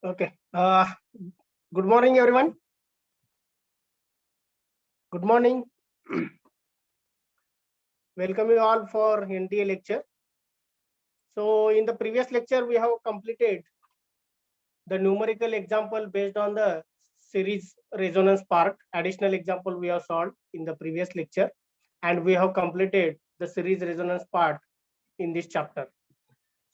Okay. Good morning, everyone. Good morning. Welcome you all for NTA lecture. So, in the previous lecture, we have completed the numerical example based on the series resonance part. Additional example we have solved in the previous lecture, and we have completed the series resonance part in this chapter.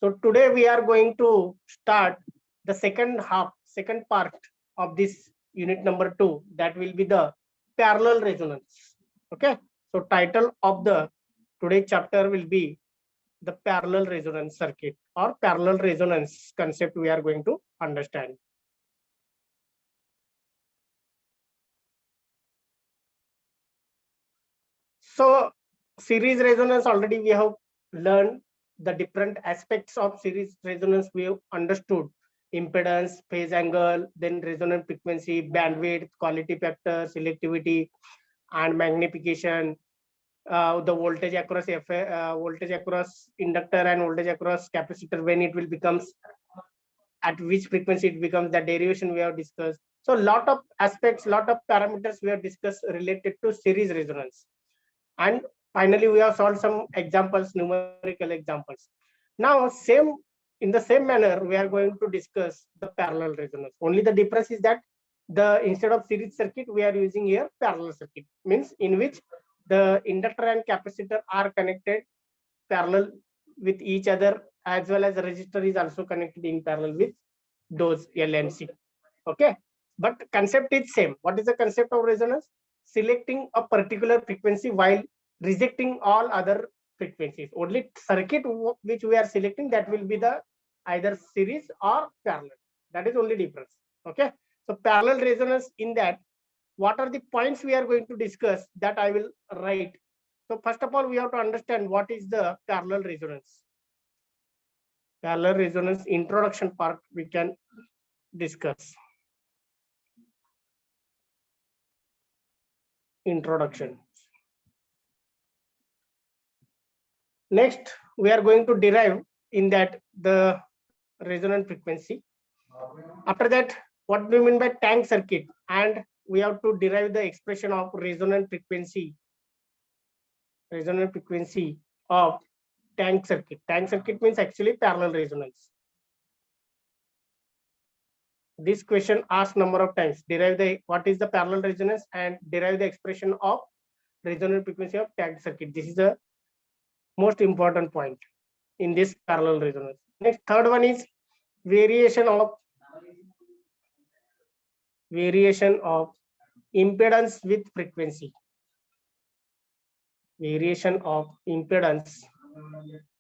So, today we are going to start the second part of this unit number 2, that will be the parallel resonance. Okay, so title of the today chapter will be the parallel resonance circuit or parallel resonance concept we are going to understand. So series resonance, already we have learned the different aspects of series resonance. We have understood impedance, phase angle, then resonant frequency, bandwidth, quality factor, selectivity, and magnification. The voltage across voltage across inductor and voltage across capacitor, when it will becomes, at which frequency it becomes, the derivation we have discussed. So lot of aspects, lot of parameters we have discussed related to series resonance. And finally we have solved some examples, numerical examples. Now in the same manner we are going to discuss the parallel resonance. Only the difference is that the instead of series circuit we are using here parallel circuit, means in which the inductor and capacitor are connected parallel with each other, as well as the resistor is also connected in parallel with those L and C. Okay, but concept is same. What is the concept of resonance? Selecting a particular frequency while rejecting all other frequencies. Only circuit which we are selecting, that will be the either series or parallel. That is only difference. Okay, so parallel resonance, in that what are the points we are going to discuss, that I will write. So first of all, we have to understand what is the parallel resonance. Parallel resonance introduction part we can discuss. Introduction. Next, we are going to derive in that the resonant frequency. After that, what do you mean by tank circuit? And we have to derive the expression of resonant frequency of tank circuit. Tank circuit means actually parallel resonance. This question asked number of times. Derive the what is the parallel resonance and derive the expression of resonant frequency of tank circuit. This is the most important point in this parallel resonance. Next, third one is variation of impedance with frequency. Variation of impedance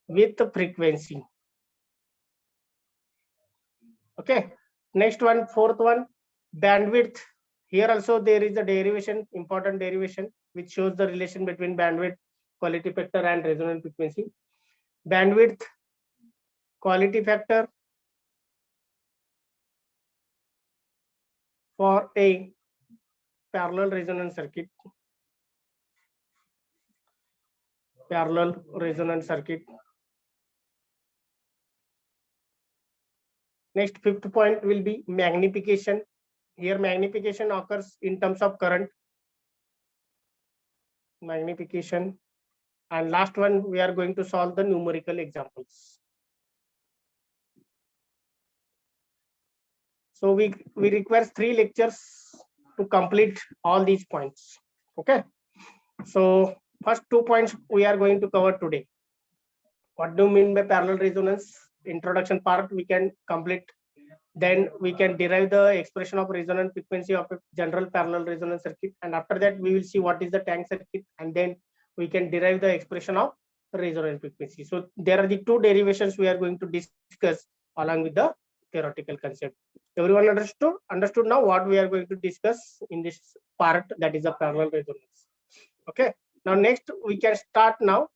with frequency. Okay. Next one, fourth one, bandwidth. Here also there is a derivation, important derivation, which shows the relation between bandwidth, quality factor, and resonant frequency. Bandwidth, quality factor for a parallel resonance circuit. Parallel resonance circuit. Next, fifth point will be magnification. Here magnification occurs in terms of current. Magnification. And last one, we are going to solve the numerical examples. So we require 3 lectures to complete all these points. Okay. So first 2 points we are going to cover today. What do you mean by parallel resonance? Introduction part we can complete. Then we can derive the expression of resonant frequency of a general parallel resonance circuit. And after that, we will see what is the tank circuit. And then we can derive the expression of resonant frequency. So there are the 2 derivations we are going to discuss along with the theoretical concept. Everyone understood now what we are going to discuss in this part, that is a parallel resonance. Okay. Now next we can start now.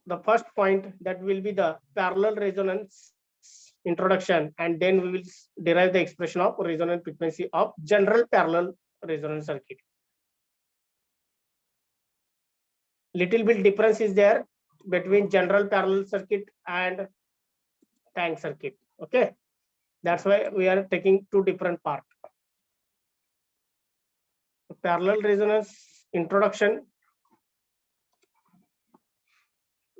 The first point, that will be the parallel resonance introduction, and then we will derive the expression of resonant frequency of general parallel resonance circuit. Little bit difference is there between general parallel circuit and tank circuit. Okay, that's why we are taking two different parts. Parallel resonance introduction.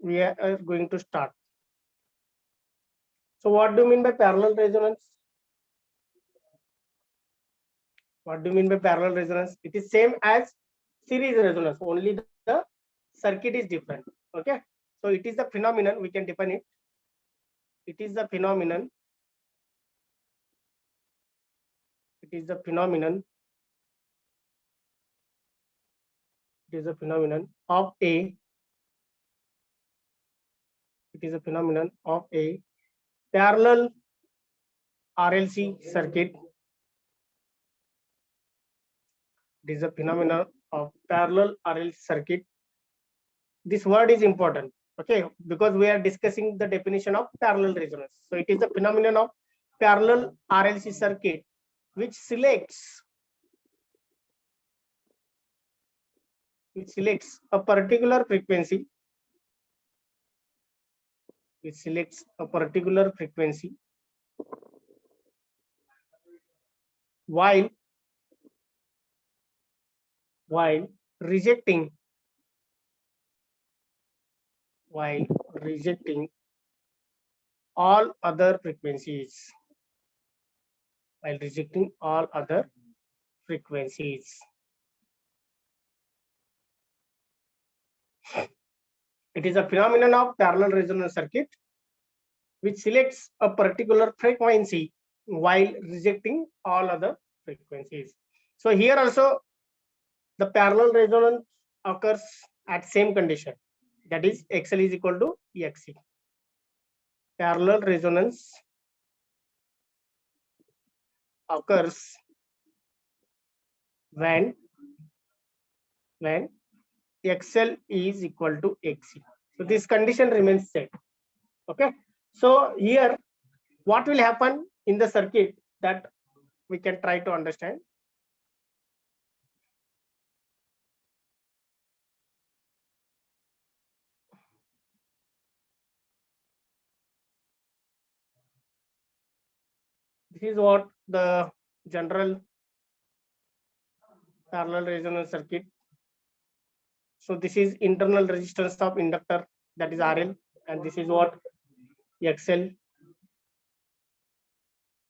We are going to start. So what do you mean by parallel resonance? What do you mean by parallel resonance? It is same as series resonance, only the circuit is different. Okay, so it is the phenomenon, we can define it. It is the phenomenon. It is the phenomenon. It is a phenomenon of a. It is a phenomenon of a parallel RLC circuit. It is a phenomenon of parallel RLC circuit. This word is important, okay, because we are discussing the definition of parallel resonance. So it is a phenomenon of parallel RLC circuit which selects a particular frequency. It selects a particular frequency while rejecting all other frequencies. While rejecting all other frequencies. It is a phenomenon of parallel resonance circuit which selects a particular frequency while rejecting all other frequencies. So here also the parallel resonance occurs at same condition, that is XL is equal to XC. Parallel resonance occurs when XL is equal to XC. So this condition remains same. Okay. So here, what will happen in the circuit that we can try to understand. This is what the general parallel resonance circuit. So this is internal resistance of inductor, that is RL, and this is what XL.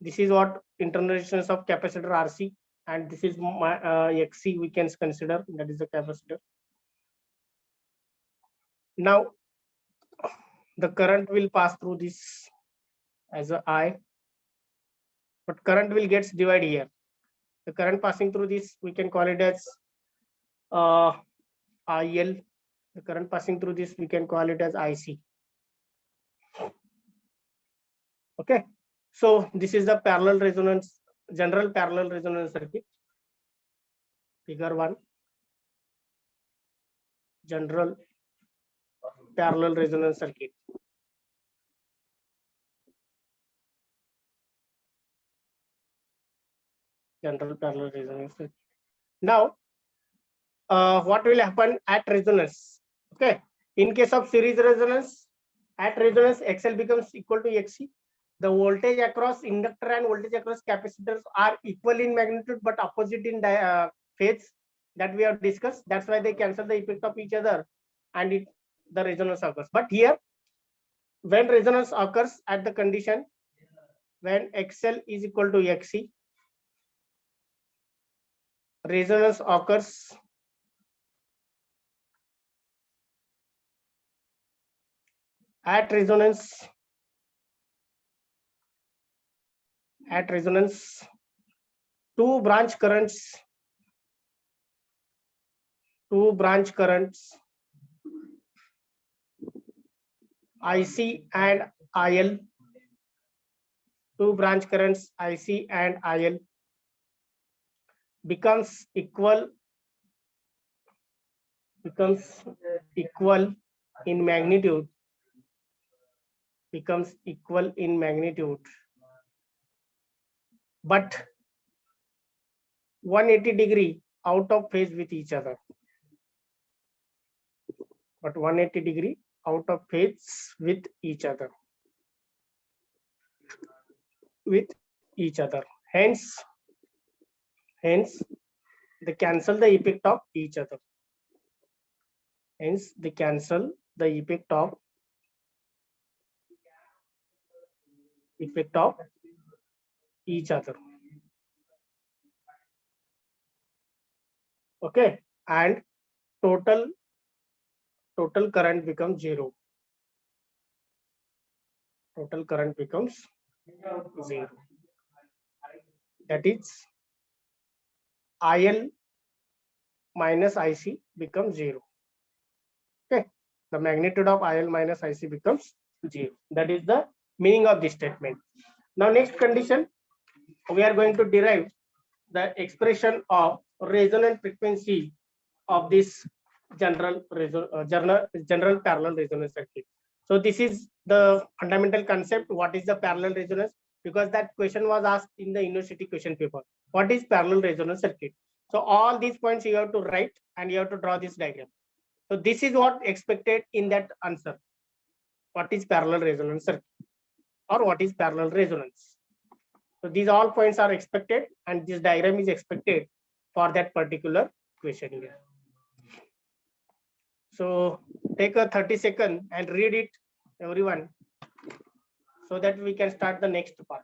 This is what internal resistance of capacitor RC, and this is XC we can consider, that is the capacitor. Now the current will pass through this as a I, but current will get divided here. The current passing through this, we can call it as IL. The current passing through this, we can call it as IC. Okay, so this is the parallel resonance, general parallel resonance circuit. Figure 1, general parallel resonance circuit. General parallel resonance circuit. Now, what will happen at resonance? Okay, in case of series resonance, at resonance XL becomes equal to XC. The voltage across inductor and voltage across capacitors are equal in magnitude but opposite in phase, that we have discussed. That's why they cancel the effect of each other and the resonance occurs. But here, when resonance occurs at the condition when XL is equal to XC, resonance occurs at resonance. At resonance, two branch currents IC and IL, two branch currents IC and IL becomes equal in magnitude, but 180 degree out of phase with each other. But 180 degree out of phase with each other. with each other. Hence they cancel the effect of each other. Hence they cancel the effect of each other. Okay, and total current becomes zero. Total current becomes zero. That is IL minus IC becomes zero. Okay, the magnitude of IL minus IC becomes zero. That is the meaning of this statement. Now, next condition, we are going to derive the expression of resonant frequency of this general parallel resonance circuit. So this is the fundamental concept. What is the parallel resonance? Because that question was asked in the university question paper. What is parallel resonance circuit? So all these points you have to write and you have to draw this diagram. So this is what expected in that answer. What is parallel resonance circuit or what is parallel resonance? So these all points are expected and this diagram is expected for that particular question here. So take a 30-second and read it, everyone, so that we can start the next part.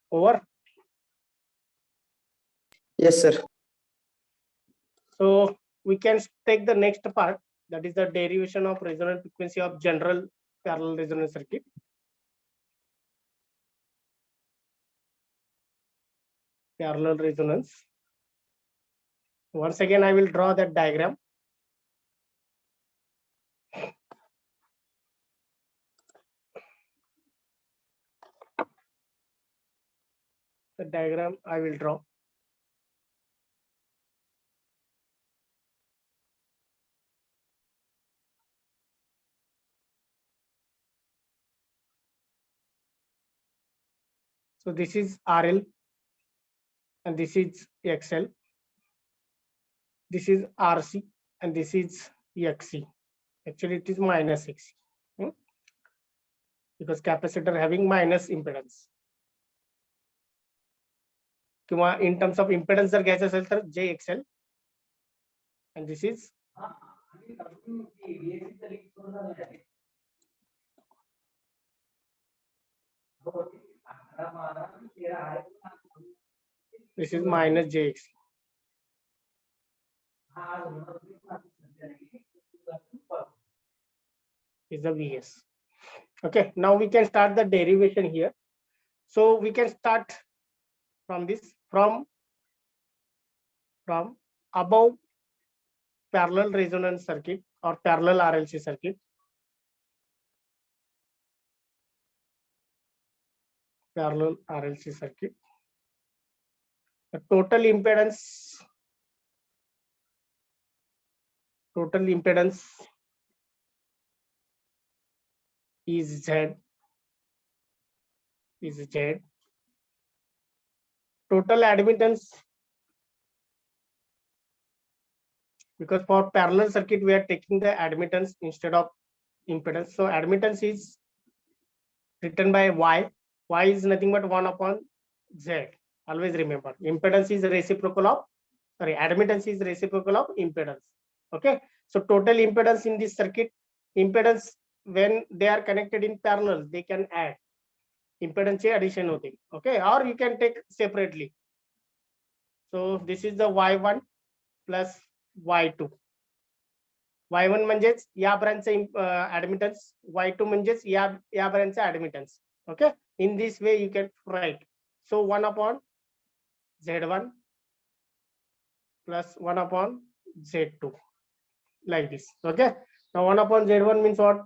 Over. Yes, sir. So we can take the next part, that is the derivation of resonant frequency of general parallel resonance circuit. Parallel resonance. Once again, I will draw that diagram. The diagram I will draw. So this is RL and this is XL. This is RC and this is XC. Actually, it is minus XC because capacitor having minus impedance. In terms of impedance जर घ्यायचं असेल तर JXL and this is minus JXC. Is the VS. Okay, now we can start the derivation here. So we can start from this, from above parallel resonance circuit or parallel RLC circuit. Parallel RLC circuit. The total impedance is Z. Total admittance, because for parallel circuit we are taking the admittance instead of impedance. So admittance is written by Y. Y is nothing but 1 upon Z. Always remember, impedance is reciprocal of, admittance is reciprocal of impedance. Okay, so total impedance in this circuit, impedance when they are connected in parallel, they can add impedance addition होते. Okay, or you can take separately. So this is the Y1 plus Y2. Y1 म्हणजेच या ब्रांचचे admittance, Y2 म्हणजेच या ब्रांचचे admittance. Okay, in this way you can write. So 1 upon Z1 plus 1 upon Z2, like this. Okay, now 1 upon Z1 means what?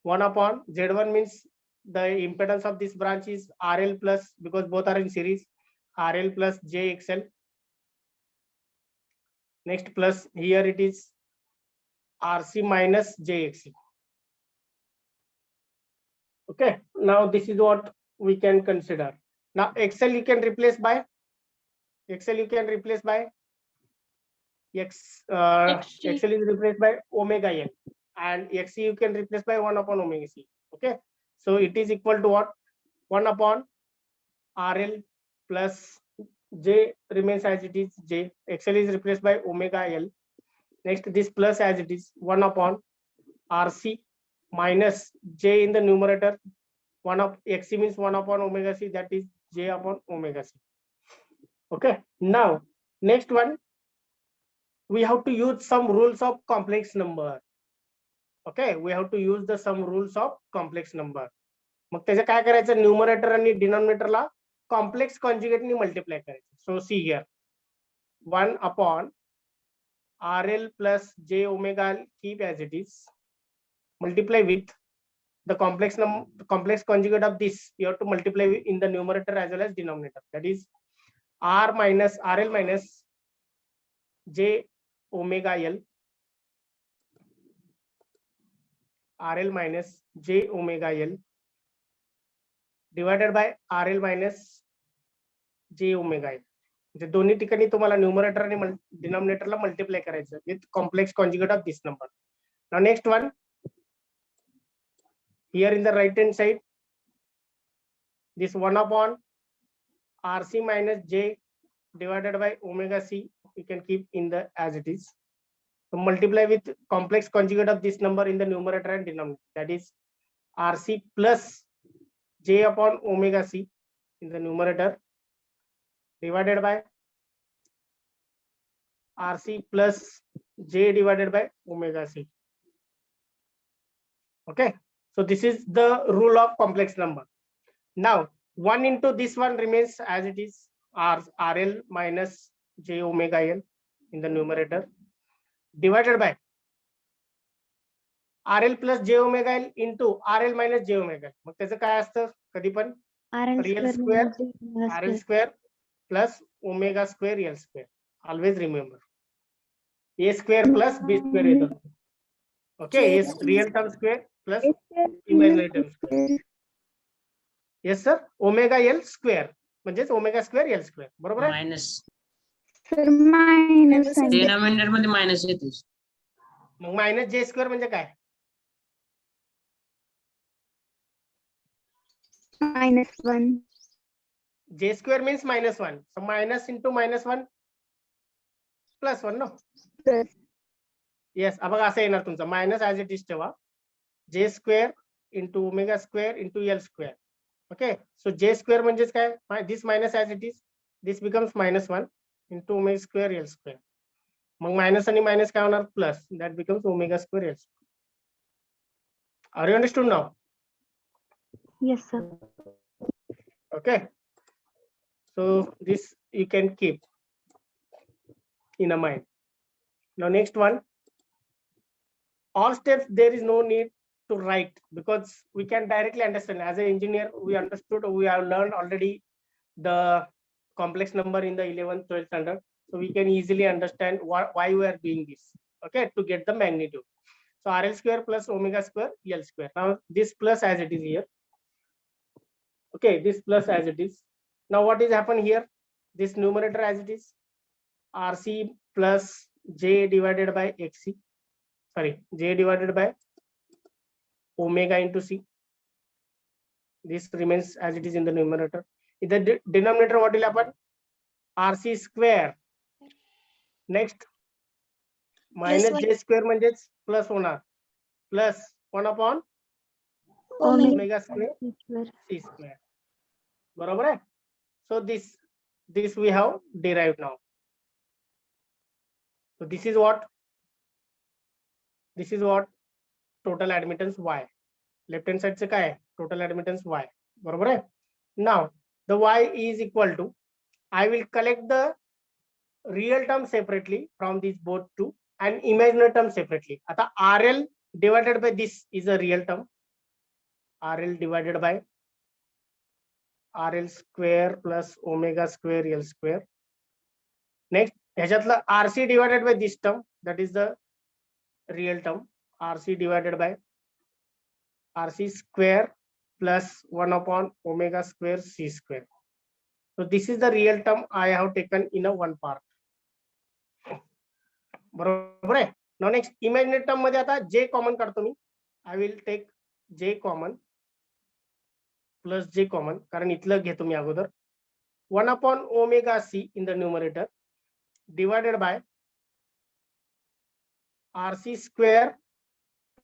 1 upon Z1 means the impedance of this branch is RL plus, because both are in series, RL plus JXL. Next plus here it is RC minus JXC. Okay, now this is what we can consider. Now XL you can replace by XL XL is replaced by omega L, and XC you can replace by 1 upon omega C. Okay, so it is equal to what? 1 upon RL plus J remains as it is, J. XL is replaced by omega L. Next, this plus as it is, 1 upon RC minus J in the numerator. 1 of XC means 1 upon omega C, that is J upon omega C. Okay, now next one, we have to use some rules of complex number. Okay, we have to use the some rules of complex number. मग त्याचं काय करायचं, numerator आणि डिनॉमिनेटरला complex conjugate ने multiply करायचं. सो see here 1 upon RL plus J omega keep as it is, multiply with the complex conjugate of this. You have to multiply in the numerator as well as denominator. That is RL minus J omega L, RL minus J omega L divided by RL minus J omega L. म्हणजे दोन्ही ठिकाणी तुम्हाला numerator आणि डिनॉमिनेटरला multiply करायचं with complex conjugate of this number. Now next one, here in the right hand side, this 1 upon RC minus J divided by omega C, you can keep in the as it is. So multiply with complex conjugate of this number in the numerator and denominator, that is RC plus J upon omega C in the numerator divided by RC plus J divided by omega C. Okay, so this is the rule of complex number. Now 1 into this one remains as it is, RL minus J omega L in the numerator divided by RL plus J omega L into RL minus J omega L. मग त्याचं काय असतं, कधी पण real square RL square plus omega square L square. Always remember A square plus B square येतं. Okay, is real term square plus imaginary term square. Yes sir, omega L square म्हणजेच omega square L square, बरोबर आहे? Minus minus denominator मध्ये minus येते. मग minus J square म्हणजे काय? -1. J square means -1. So minus into -1 plus 1, no? Plus. Yes, अब असं येणार तुमचं मायनस ऍज इट इज ठेवा, J square into omega square into L square. Okay, so J square म्हणजेच काय, this minus as it is, this becomes -1 into omega square L square. Mug minus आणि minus काय होणार, plus, that becomes omega square L square. Are you understood now? Yes sir. Okay, so this you can keep in a mind. Now next one, all steps there is no need to write because we can directly understand. As an engineer, we understood, we have learned already the complex number in the 11th 12th standard, so we can easily understand why we are doing this. Okay, to get the magnitude. So RL square plus omega square L square. Now this plus as it is here. Okay, this plus as it is. Now what is happen here, this numerator as it is, RC plus J divided by XC, sorry, J divided by omega into C. This remains as it is in the numerator. In the denominator, what will happen, RC square. Next, minus J square म्हणजेच plus होणार, plus 1 upon omega square C square. बरोबर आहे? So this we have derived now. So this is what total admittance Y. Left hand side से काय आहे, total admittance Y. बरोबर आहे? Now the Y is equal to, I will collect the real term separately from these both two and imaginary term separately. आता RL divided by this is a real term. RL divided by RL square plus omega square L square. Next, ह्याच्यातलं RC divided by this term, that is the real term, RC divided by RC square plus 1 upon omega square C square. So this is the real term I have taken in a one part. बरोबर आहे. Now next imaginary term मध्ये आता J common काढतो मी. I will take J common plus J common, कारण इथलं घेतो मी अगोदर. 1 upon omega C in the numerator divided by RC square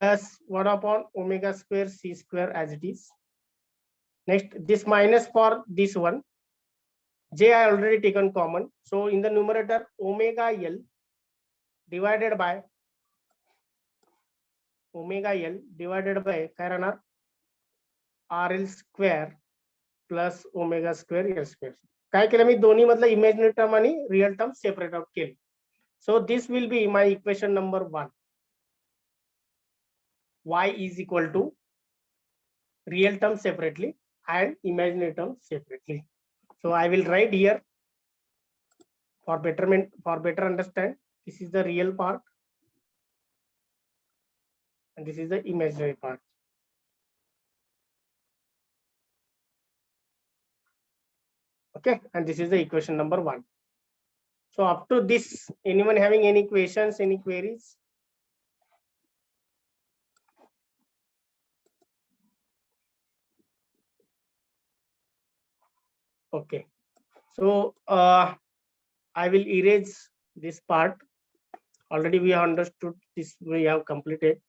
plus 1 upon omega square C square as it is. Next, this minus for this one. J I already taken common. So in the numerator, omega L divided by काय राहणार RL square plus omega square L square. काय केलं मी दोन्ही मधलं imaginary term आणि real term separate out केले. So this will be my equation number 1. Y is equal to real term separately and imaginary term separately. So I will write here for betterment, for better understand. This is the real part and this is the imaginary part. Okay, and this is the equation number 1. So up to this, anyone having any questions, any queries? Okay, so I will erase this part. Already we have understood this, we have completed.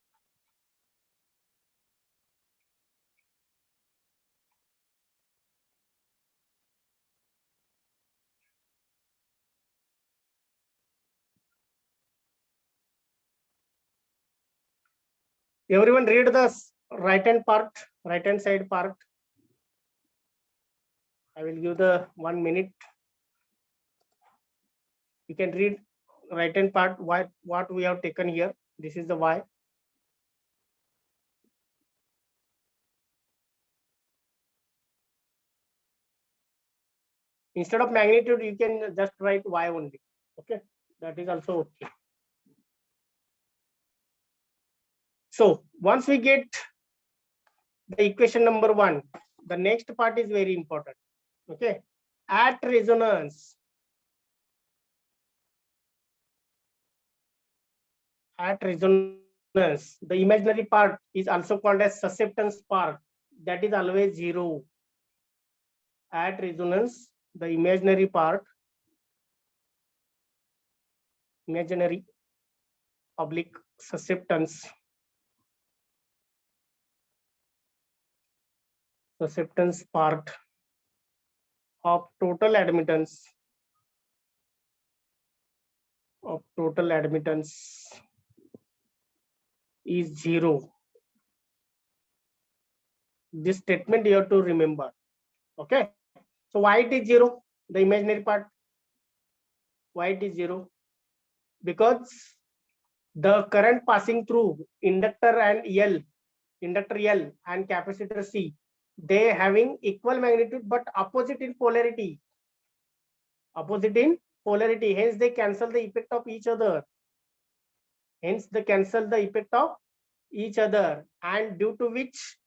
Everyone read the right hand part, right hand side part. I will give the 1 minute. You can read right hand part, what we have taken here. This is the Y. Instead of magnitude, you can just write Y only. Okay, that is also okay. So once we get the equation number 1, the next part is very important. Okay, at resonance, the imaginary part is also called as susceptance part. That is always 0. At resonance, the imaginary part, imaginary oblique susceptance part of total admittance is 0. This statement you have to remember. Okay, so why it is 0, the imaginary part? Why it is 0? Because the current passing through inductor and L, inductor L and capacitor C, they having equal magnitude but opposite in polarity. Hence they cancel the effect of each other. And due to which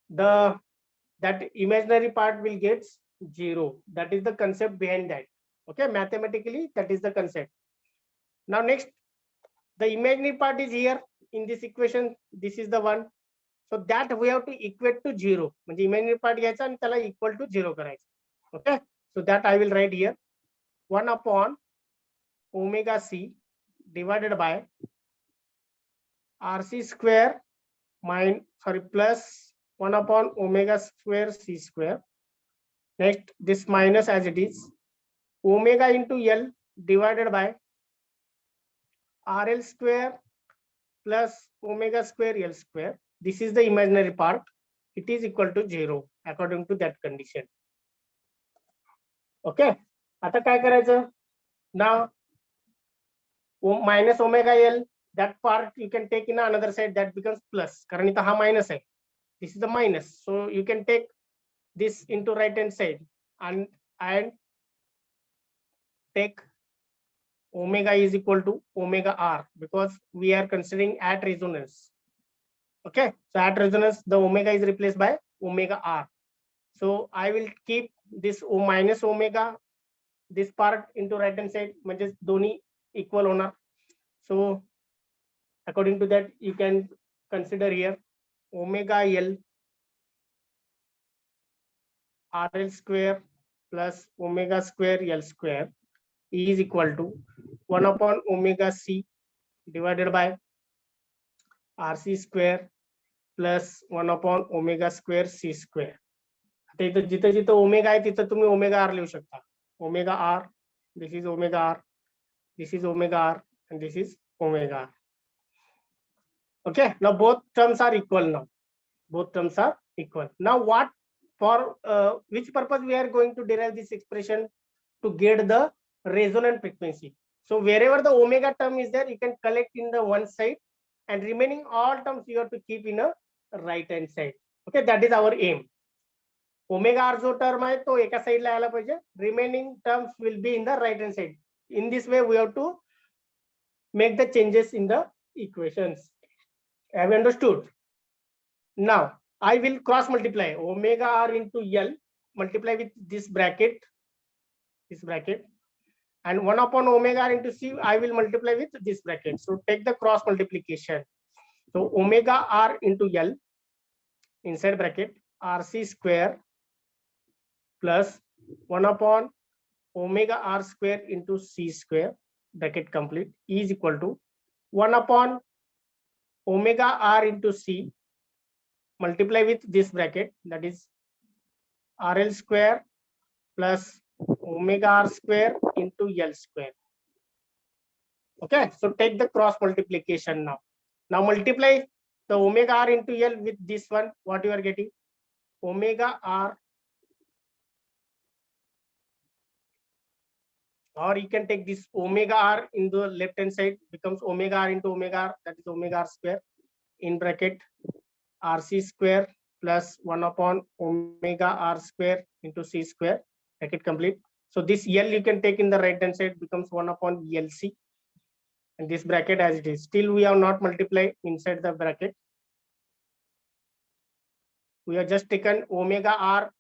that imaginary part will get 0. That is the concept behind that. Okay, mathematically that is the concept. Now next, the imaginary part is here in this equation. This is the one. So that we have to equate to 0. म्हणजे imaginary part घ्यायचा आणि त्याला equal to 0 करायचं. Okay, so that I will write here 1 upon omega C divided by RC square plus 1 upon omega square C square. Next, this minus as it is, omega into L divided by RL square plus omega square L square. This is the imaginary part. It is equal to 0 according to that condition. Okay, आता काय करायचं? Now minus omega L, that part you can take in another side, that becomes plus. कारण इथं हा minus आहे. This is the minus. So you can take this into right hand side and take omega is equal to omega r, because we are considering at resonance. Okay, so at resonance the omega is replaced by omega r. So I will keep this minus omega, this part into right hand side, म्हणजे दोन्ही equal होणार. So according to that you can consider here omega L RL square plus omega square L square is equal to 1 upon omega C divided by RC square plus 1 upon omega square C square. आता इथं जिथं जिथं omega आहे तिथं तुम्ही omega R लिहू शकता. Omega R, this is omega r, this is omega r, and this is omega r. Okay, now both terms are equal now. Both terms are equal. Now what, for which purpose we are going to derive this expression? To get the resonant frequency. So wherever the omega term is there, you can collect in the one side, and remaining all terms you have to keep in a right hand side. Okay, that is our aim. Omega r जो term आहे तो एका side ला आला पाहिजे. Remaining terms will be in the right hand side. In this way we have to make the changes in the equations. Have you understood? Now I will cross multiply omega r into L, multiply with this bracket, and 1 upon omega r into C I will multiply with this bracket. So take the cross multiplication. So omega r into L inside bracket RC square plus 1 upon omega r square into C square, bracket complete, is equal to 1 upon omega r into C multiply with this bracket, that is RL square plus omega r square into L square. Okay, so take the cross multiplication now. Now multiply the omega r into L with this one. What you are getting? Omega r, or you can take this omega r in the left hand side, becomes omega r into omega r, that is omega r square, in bracket RC square plus 1 upon omega r square into C square, bracket complete. So this L you can take in the right hand side, becomes 1 upon LC, and this bracket as it is. Still we have not multiplied inside the bracket. We have just taken omega r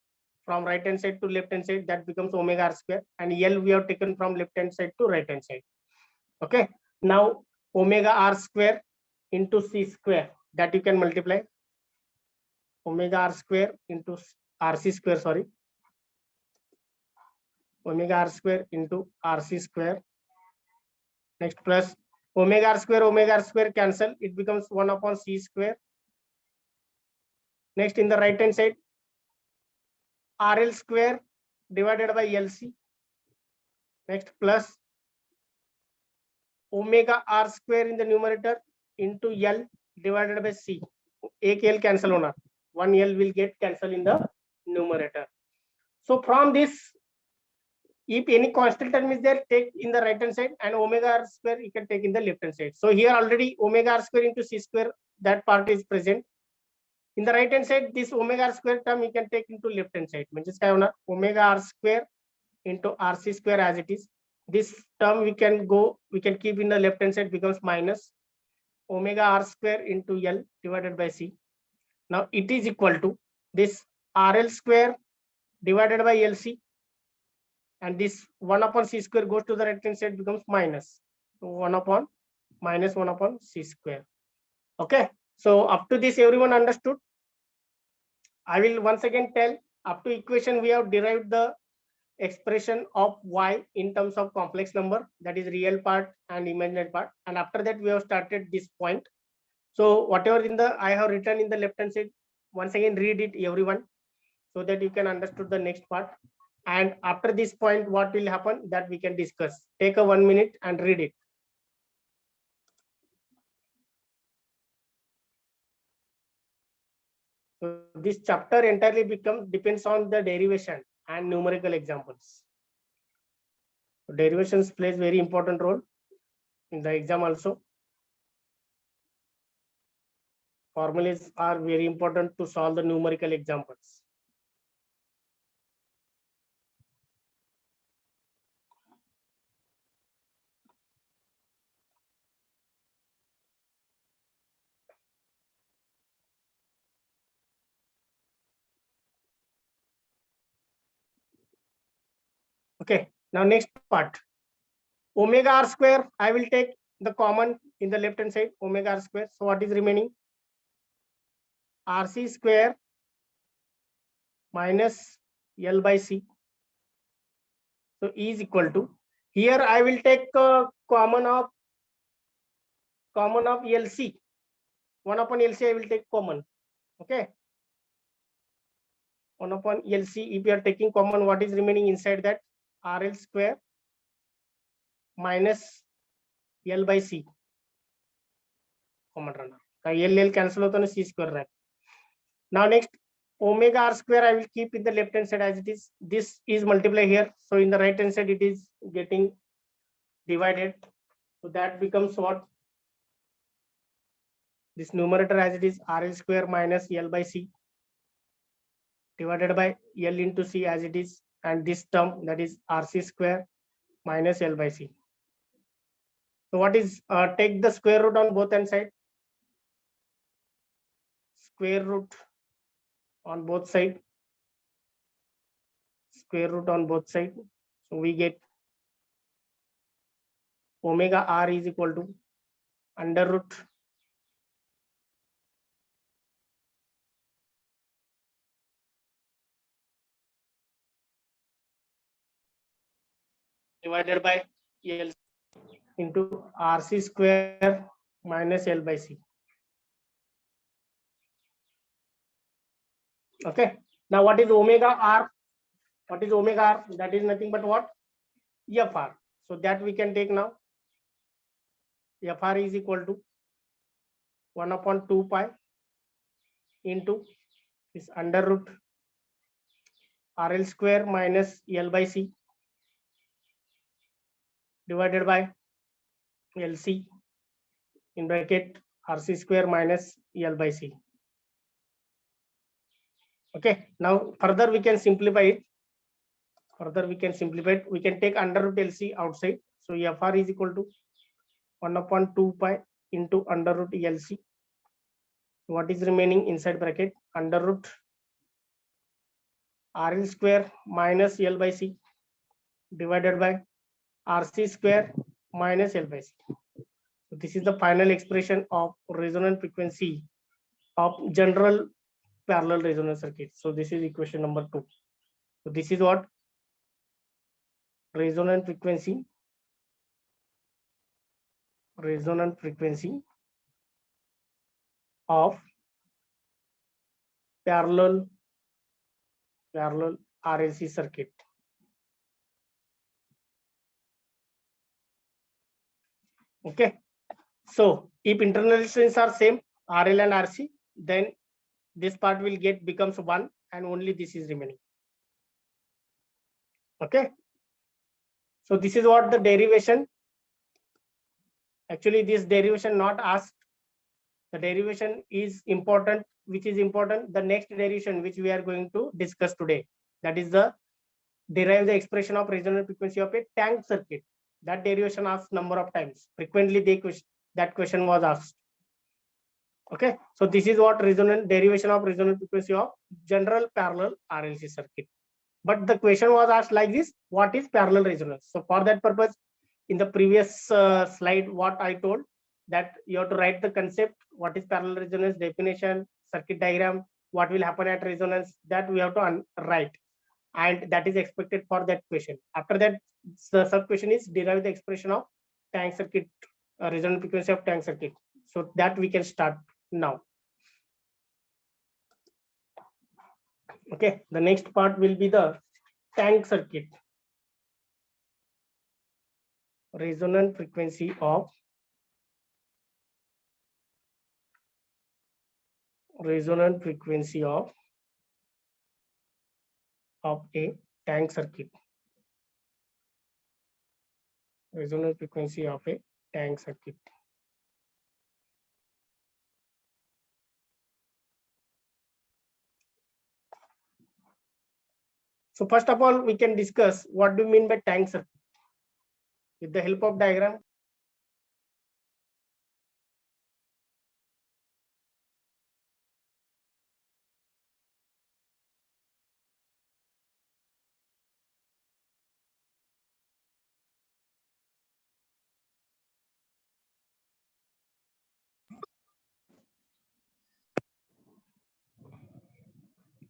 from right hand side to left hand side, that becomes omega r square, and L we have taken from left hand side to right hand side. Okay, now omega r square into C square, that you can multiply. Omega r square into RC square, sorry, omega r square into RC square. Next plus omega r square cancel, it becomes 1 upon C square. Next in the right hand side, RL square divided by LC. Next plus omega r square in the numerator into L divided by C. एक L cancel होना, one L will get cancel in the numerator. So from this, if any constant term is there, take in the right hand side, and omega r square you can take in the left hand side. So here already omega r square into C square, that part is present. In the right hand side, this omega r square term you can take into left hand side. Means काय होणार? Omega r square into RC square as it is. This term we can keep in the left hand side, becomes minus omega r square into L divided by C. Now it is equal to this RL square divided by LC, and this 1 upon C square goes to the right hand side, becomes minus. So 1 upon minus 1 upon C square. Okay, so up to this everyone understood? I will once again tell, up to equation we have derived the expression of y in terms of complex number, that is real part and imaginary part, and after that we have started this point. So whatever I have written in the left hand side, once again read it everyone, so that you can understood the next part. And after this point, what will happen, that we can discuss. Take a 1 minute and read it. So this chapter entirely depends on the derivation and numerical examples. So derivations plays very important role in the exam also. Formulas are very important to solve the numerical examples. Okay, now next part. Omega r square, I will take the common in the left hand side, omega r square. So what is remaining? RC square minus L by C. So E is equal to, here I will take common of LC. 1 upon LC I will take common. Okay. 1 upon LC, if you are taking common, what is remaining inside that? RL square minus L by C. Common runner. L cancel होता है, C square रहा. Now next, omega r square I will keep in the left hand side as it is. This is multiply here. So in the right hand side it is getting divided. So that becomes what? This numerator as it is RL square minus L by C divided by L into C as it is, and this term, that is RC square minus L by C. So what is, take the square root on both hand side. Square root on both side. Square root on both side. So we get omega r is equal to under root divided by L into RC square minus L by C. Okay. Now what is omega r? What is omega r? That is nothing but what? FR. So that we can take now. FR is equal to 1 upon 2 pi into this under root RL square minus L by C divided by LC in bracket RC square minus L by C. Okay. Now further we can simplify it. We can take under root LC outside. So FR is equal to 1 upon 2 pi into under root LC. What is remaining inside bracket? Under root RL square minus L by C divided by RC square minus L by C. So this is the final expression of resonant frequency of general parallel resonance circuit. So this is equation number 2. So this is what? Resonant frequency of parallel RLC circuit. Okay. So if internal resistance are same, RL and RC, then this part will becomes 1 and only this is remaining. Okay. So this is what the derivation. Actually, this derivation not asked. The derivation is important. Which is important? The next derivation which we are going to discuss today. That is the derive the expression of resonant frequency of a tank circuit. That derivation asked number of times. Frequently that question was asked. Okay. So this is what derivation of resonant frequency of general parallel RLC circuit. But the question was asked like this: what is parallel resonance? So for that purpose, in the previous slide, what I told, that you have to write the concept, what is parallel resonance, definition, circuit diagram, what will happen at resonance, that we have to write, and that is expected for that question. After that, the sub question is derive the expression of tank circuit, resonant frequency of tank circuit. So that we can start now. Okay, the next part will be the tank circuit. Resonant frequency of a tank circuit. Resonant frequency of a tank circuit. So first of all, we can discuss what do you mean by tank circuit. With the help of diagram,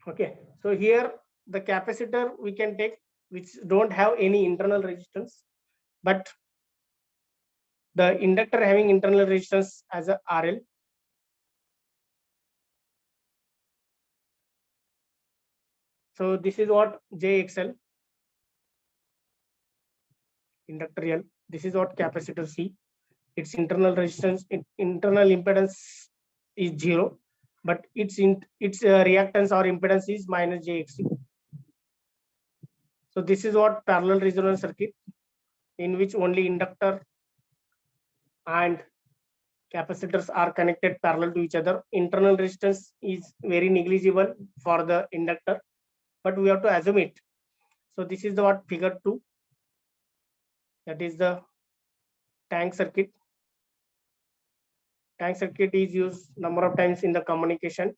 Okay, so here the capacitor we can take which don't have any internal resistance, but the inductor having internal resistance as a RL. So this is what JXL, inductor L. This is what capacitor C. Its internal resistance, internal impedance is 0, but its reactance or impedance is minus JXC. So this is what parallel resonance circuit, in which only inductor and capacitors are connected parallel to each other. Internal resistance is very negligible for the inductor, but we have to assume it. So this is the what figure 2, that is the tank circuit. Tank circuit is used number of times in the communication,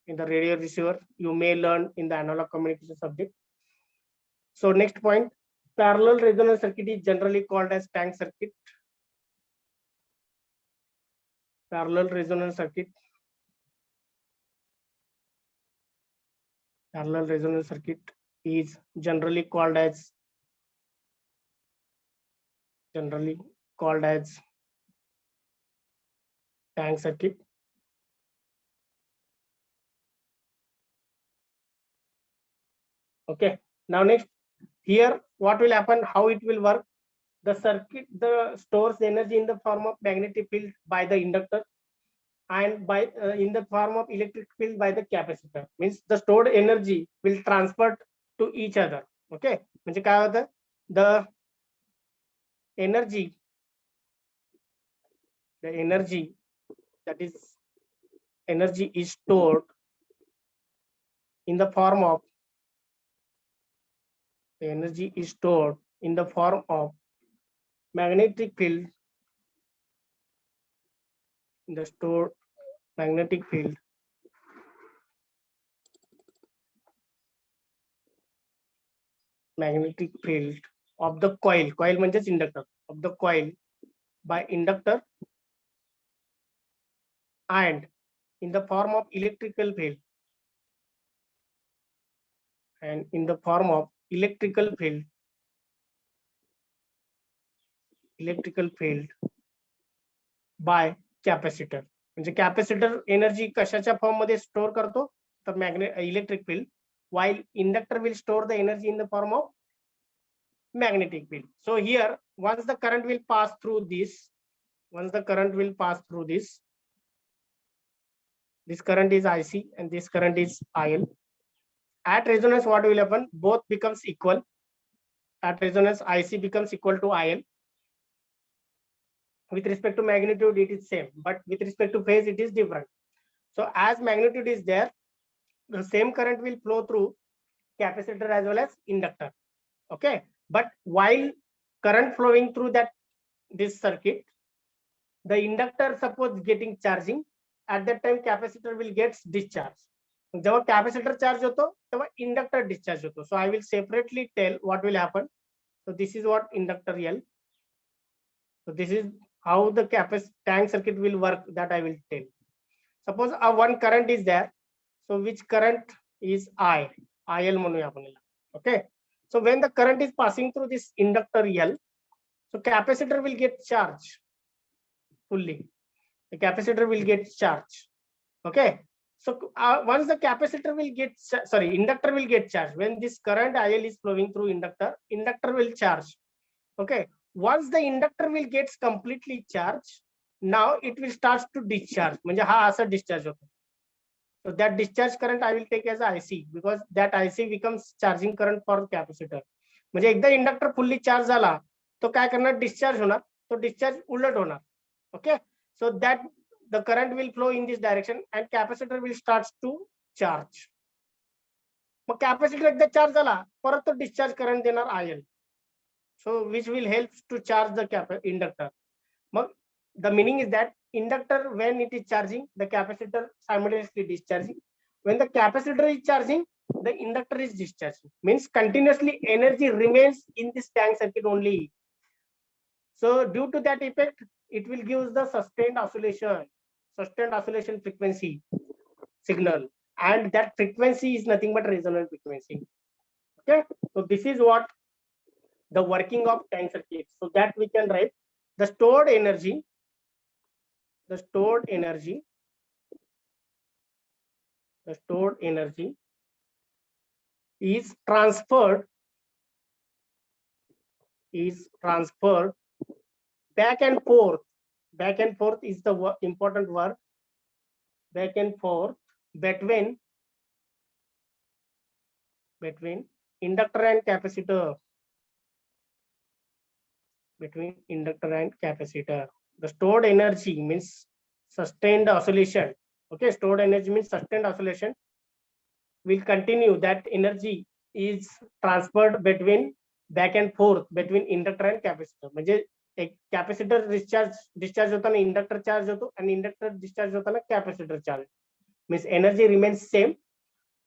in the radio receiver. You may learn in the analog communication subject. So next point, parallel resonance circuit is generally called as tank circuit. Parallel resonance circuit. Parallel resonance circuit is generally called as tank circuit. Okay, now next, here what will happen, how it will work. The circuit stores energy in the form of magnetic field by the inductor and by in the form of electric field by the capacitor. Means the stored energy will transfer to each other. Okay, म्हणजे काय होतं, the energy that is energy is stored in the form of magnetic field, in the stored magnetic field of the coil म्हणजेच inductor, of the coil by inductor, and in the form of electrical field, by capacitor. म्हणजे capacitor energy कशाच्या form मध्ये store करतो, तर electric field, while inductor will store the energy in the form of magnetic field. So here, once the current will pass through this, this current is IC and this current is IL. At resonance, what will happen? Both becomes equal. At resonance, IC becomes equal to IL. With respect to magnitude, it is same, but with respect to phase, it is different. So as magnitude is there, the same current will flow through capacitor as well as inductor. Okay, but while current flowing through this circuit, the inductor suppose getting charging, at that time capacitor will get discharged. जेव्हा capacitor charge होतो तेव्हा inductor discharge होतो. So I will separately tell what will happen. So this is what inductor L. So this is how the tank circuit will work, that I will tell. Suppose one current is there. So which current is IL म्हणूया आपण. Okay. So when the current is passing through this inductor L, so capacitor will get charged fully. The capacitor will get charged. Okay. So once the capacitor will get, inductor will get charged. When this current IL is flowing through inductor will charge. Okay. Once the inductor will get completely charged, now it will start to discharge. म्हणजे हा असा discharge होतो. So that discharge current I will take as IC, because that IC becomes charging current for capacitor. म्हणजे एकदा inductor fully charge झाला तो काय करणार, डिस्चार्ज होणार, तो डिस्चार्ज उलट होणार. Okay, so that the current will flow in this direction and capacitor will start to charge. Mug capacitor एकदा चार्ज झाला परत तो डिस्चार्ज करंट देणार IL. So which will help to charge the inductor. The meaning is that inductor, when it is charging, the capacitor simultaneously discharging. When the capacitor is charging, the inductor is discharging. Means continuously energy remains in this tank circuit only. So due to that effect, it will give the sustained oscillation frequency signal. and that frequency is nothing but resonant frequency. Okay, so this is what the working of tank circuit. So that we can write the stored energy, the stored energy is transferred back and forth. Back and forth is the important word. Back and forth between inductor and capacitor. Between inductor and capacitor. The stored energy means sustained oscillation. Okay, stored energy means sustained oscillation will continue. That energy is transferred between back and forth between inductor and capacitor. म्हणजे एक capacitor discharge होताना inductor charge होतो आणि inductor discharge होताना capacitor charge. Means energy remains same,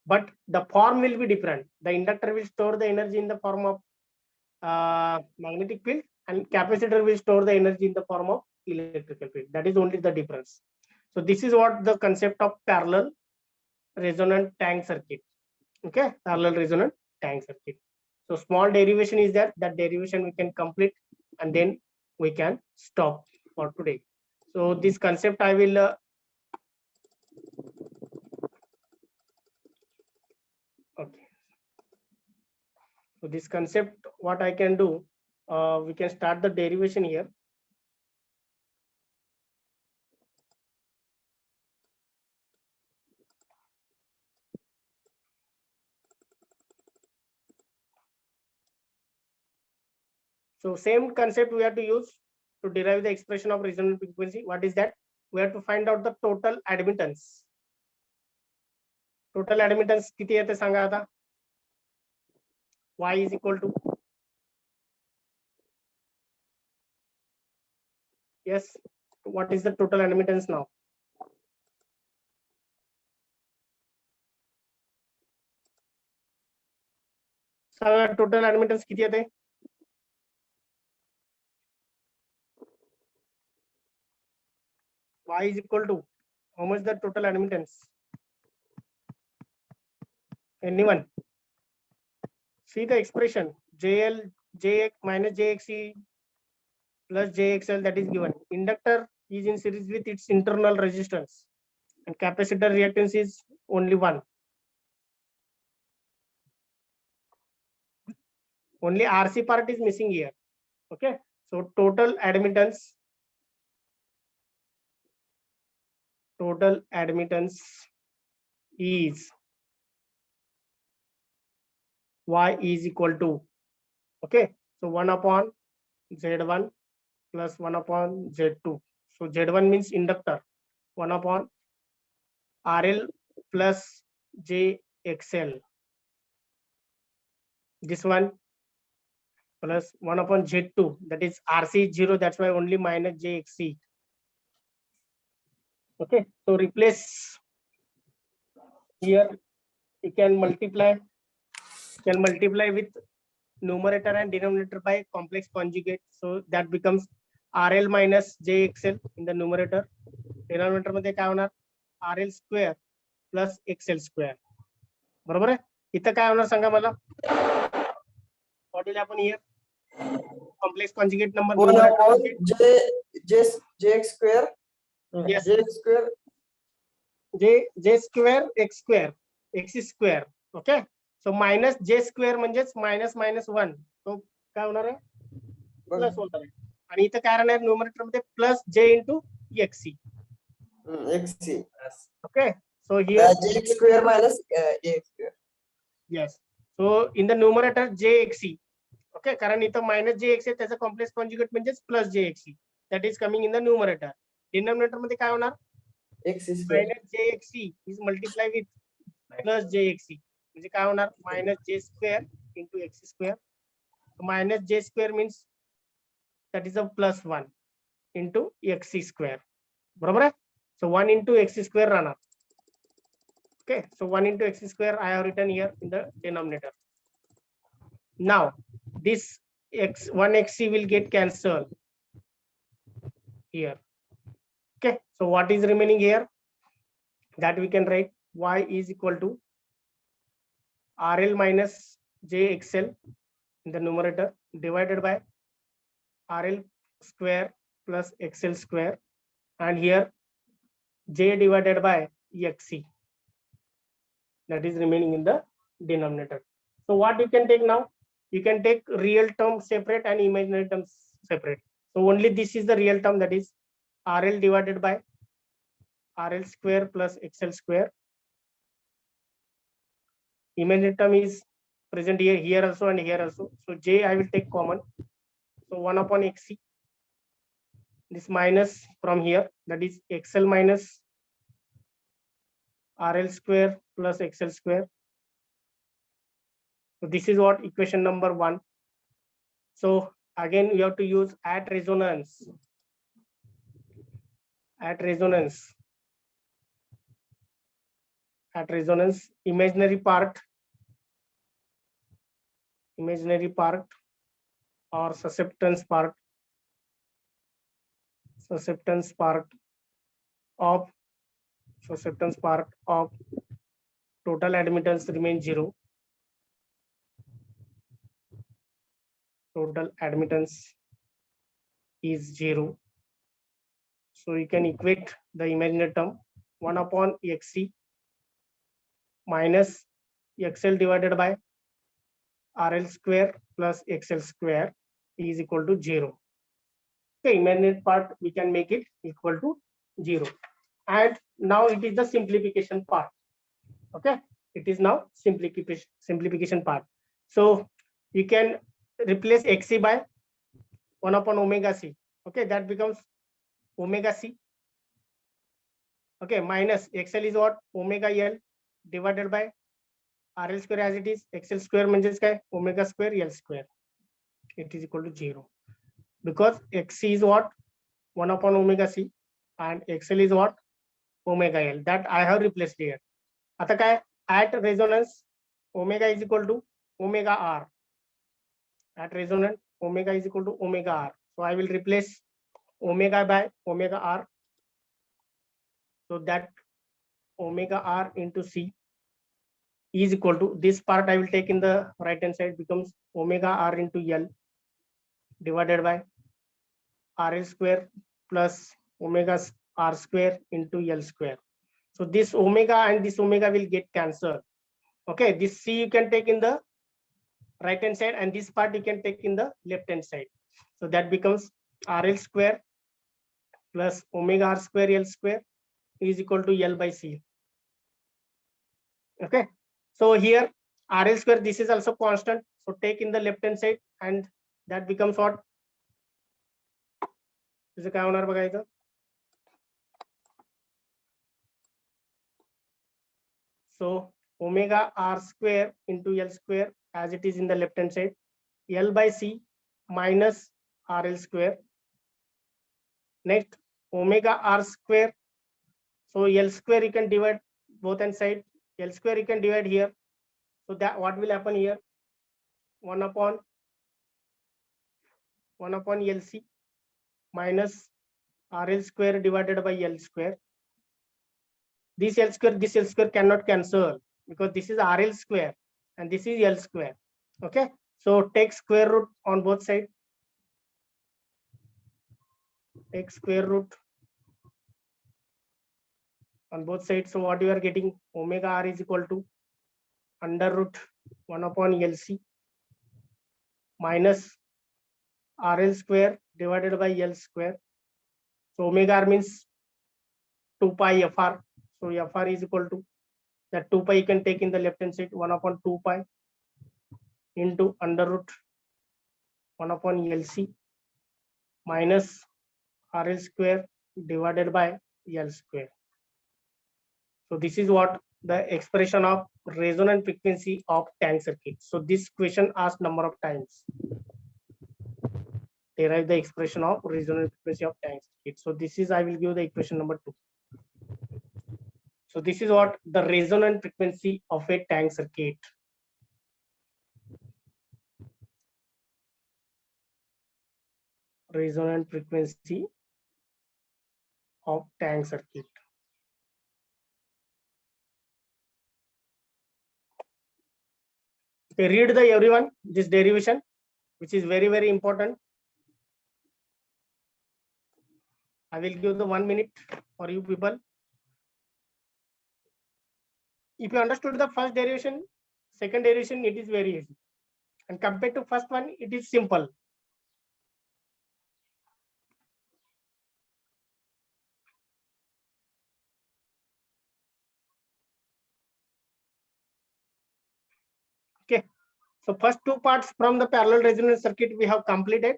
but the form will be different. The inductor will store the energy in the form of magnetic field, and capacitor will store the energy in the form of electrical field. That is only the difference. So this is what the concept of parallel resonant tank circuit. Okay, parallel resonant tank circuit. So small derivation is there. That derivation we can complete and then we can stop for today. So this concept I will okay. So this concept, what I can do, we can start the derivation here. So same concept we have to use to derive the expression of resonant frequency. What is that? We have to find out the total admittance. Total admittance किती येते सांगा आता? Y is equal to, yes, what is the total admittance now? Sanga total admittance किती येते? Y is equal to how much the total admittance? Anyone? See the expression JL JX minus JXE plus JXL, that is given. Inductor is in series with its internal resistance and capacitor reactance is only one. Only RC part is missing here. Okay, so total admittance is Y is equal to, okay, so 1 upon Z1 plus 1 upon Z2. So Z1 means inductor, 1 upon RL plus JXL. This one plus 1 upon Z2, that is RC is 0, that's why only minus JXC. Okay, so replace here, you can multiply with numerator and denominator by complex conjugate. So that becomes RL minus JXL in the numerator. Denominator मध्ये काय होणार? RL square plus XL square. बरोबर आहे? इथं काय होणार सांगा मला? What will happen here? Complex conjugate number. 1 upon JX square. Yes. JX square. J square X square, X square. Okay. So minus J square म्हणजेच minus 1. तो काय होणार आहे? प्लस होणार आहे. आणि इथं काय राहणार न्यूमरेटर मध्ये plus J into XC. XC. Okay. So here JX square minus AX square. Yes. So in the numerator JXC. Okay. कारण इथं minus JX आहे, त्याचा कॉम्प्लेक्स कॉन्जुगेट म्हणजेच plus JXC. That is coming in the numerator. Denominator मध्ये काय होणार? XC square. Minus JXC is multiplied with plus JXC. म्हणजे काय होणार? Minus J square into X square. So minus J square means that is a plus 1 into XC square. बरोबर आहे? So 1 into X square राहणार. Okay, so 1 into X square I have written here in the denominator. Now this one XC will get cancelled here. Okay, so what is remaining here? That we can write y is equal to RL minus JXL in the numerator divided by RL square plus XL square, and here J divided by XC, that is remaining in the denominator. So what you can take now? You can take real term separate and imaginary terms separate. So only this is the real term, that is RL divided by RL square plus XL square. Imaginary term is present here also and here also. So J I will take common. So 1 upon XC. This minus from here, that is XL minus RL square plus XL square. So this is what equation number 1. So again we have to use at resonance. At resonance, imaginary part or susceptance part of total admittance remains 0. Total admittance is 0. So you can equate the imaginary term 1 upon XC minus XL divided by RL square plus XL square is equal to 0. Okay, imaginary part we can make it equal to 0. And now it is the simplification part. Okay, it is now simplification part. So you can replace XC by 1 upon omega C. Okay, that becomes omega C. Okay, minus XL is what? Omega L divided by RL square as it is. XL square means omega square L square. It is equal to 0. Because XC is what? 1 upon omega C and XL is what? Omega L. That I have replaced here. आता काय? At resonance, omega is equal to omega R. At resonance, omega is equal to omega R. So I will replace omega by omega R. So that omega R into C is equal to, this part I will take in the right hand side, becomes omega R into L divided by RL square plus omega R square into L square. So this omega and this omega will get cancelled. Okay, this C you can take in the right hand side and this part you can take in the left hand side. So that becomes RL square plus omega R square L square is equal to L by C. Okay, so here RL square, this is also constant. So take in the left hand side and that becomes what? Is काय होणार बघा इथं? So omega R square into L square as it is in the left hand side, L by C minus RL square. Next, omega R square. So L square you can divide both hand side. L square you can divide here. So that what will happen here? 1 upon LC minus RL square divided by L square. This L square cannot cancel because this is RL square and this is L square. Okay, so take square root on both sides. Take square root on both sides. So what you are getting? Omega R is equal to under root 1 upon LC minus RL square divided by L square. So omega R means 2 pi FR. So FR is equal to that 2 pi you can take in the left hand side, 1 upon 2 pi into under root 1 upon LC minus RL square divided by L square. So this is what the expression of resonant frequency of tank circuit. So this question asked number of times. Derive the expression of resonant frequency of tank circuit. So this is, I will give the equation number 2. So this is what the resonant frequency of a tank circuit. Resonant frequency of tank circuit. Okay, read the everyone this derivation, which is very, very important. I will give the 1 minute for you people. If you understood the first derivation, second derivation, it is very easy. And compared to first one, it is simple. Okay. So first two parts from the parallel resonance circuit we have completed.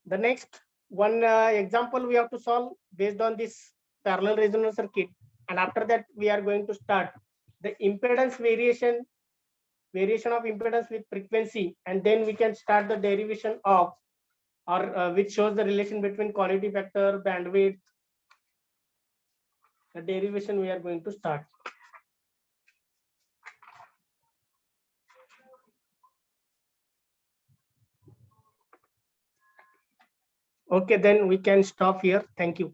The next one example we have to solve based on this parallel resonance circuit. And after that, we are going to start the impedance variation of impedance with frequency, and then we can start the derivation of, or which shows the relation between quality factor, bandwidth. The derivation we are going to start. Okay, then we can stop here. Thank you.